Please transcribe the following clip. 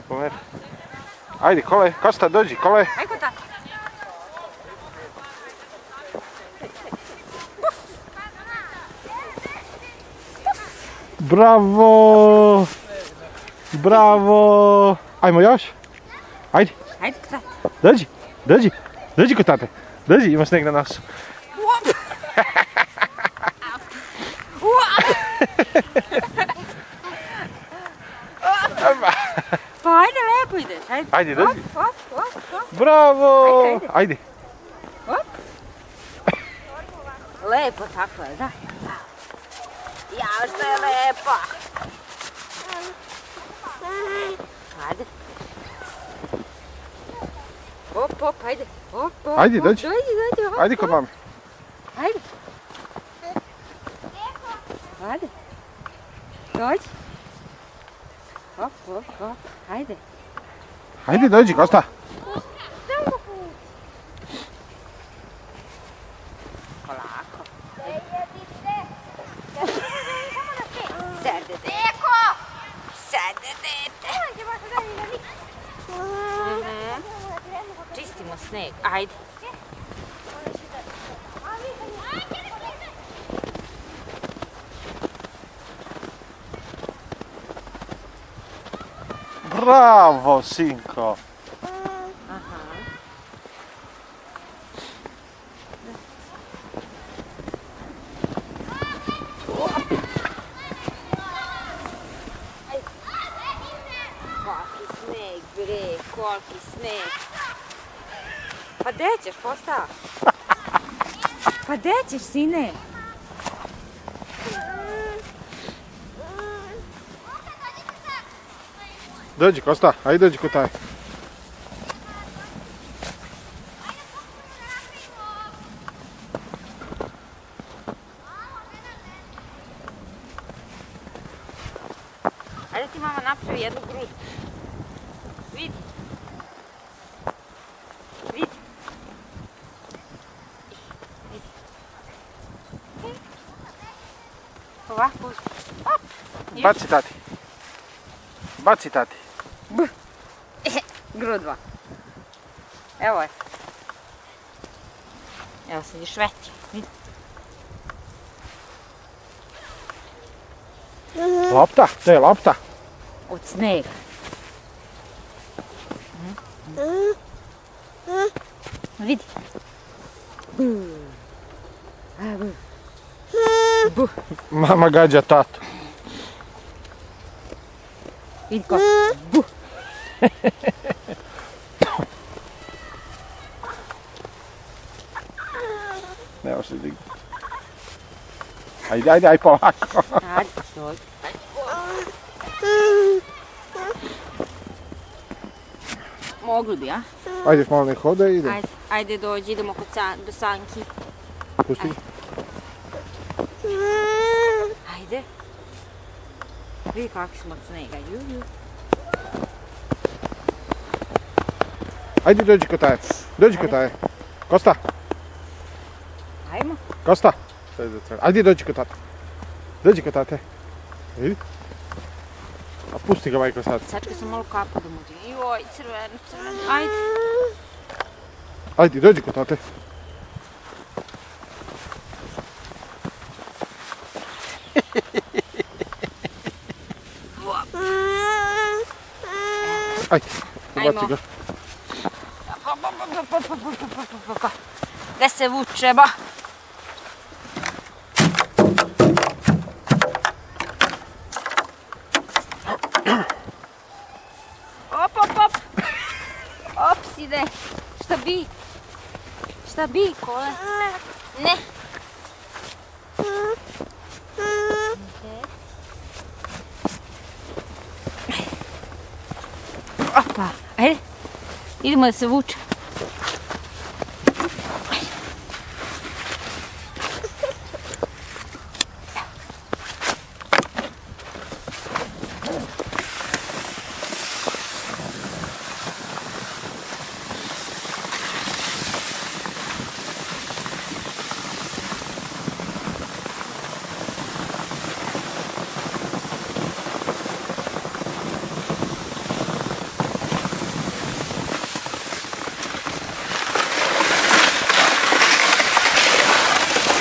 Pomeri. Ajde, Kole, Kosta, dođi, Kole. Ajko tako. Bravo! Bravo! Ajmo još? Ajde. Ajde, kod tate. Dođi, dođi. Dođi kod tate. Dođi, ima sneg na nosu. Pa ajde, lepo ideš. Ajde, Ajde, dođi. Hop. Bravo! Ajde. Hop. Lepo tako je, da. Ja, što je lepo. Ajde. Hop, ajde. Hop. Ajde, dođi. Dođi, hop. Ajde kod mame. Ajde. Ajde. Dođi. Hop. Ajde. Ajde, dođi, Kosta. Polako. Sede, dete. Čistimo sneg. Ajde. Bravo, sinko. Koliki sneg, bre, koliki sneg. Pa gdje ćeš, Kosta? Pa gdje ćeš, sine? Dođi, Kosta, ajde dođi kod taj. Ajde ti mama napravi jednu grudu. Vidi. Ovako uzmi. Hop. Baci tati. Grudva. Evo je. Evo se još veće. Vidi. Lopta, to je lopta. Od snega. Vidi. Mama gađa tatu. Vidi kako. Ne može se dignuti. Ajde, polako. Ajde, dođi. Mogli bi, a? Ajde, malo nek hode i ide. Ajde dođi, idemo do Sanki. Pusti. Ajde. Vidi kakvi smo od snega. Ajde, dođi kod taj. Dođi kod taj. Kosta. Ajmo. Kosta. Ajde, dođi kod tata. Dođi kod tate. Vidi. A pusti ga, majko, sad. Sačekaj sam malo kapu da muđe. Joj, crveno. Ajde. Ajde, dođi kod tate. Ajde, ubaci ga. Gde se vuče, ba? Op. Ops ide. Šta bi, Kole? Ne. Opa, ajde. Idemo da se vuče.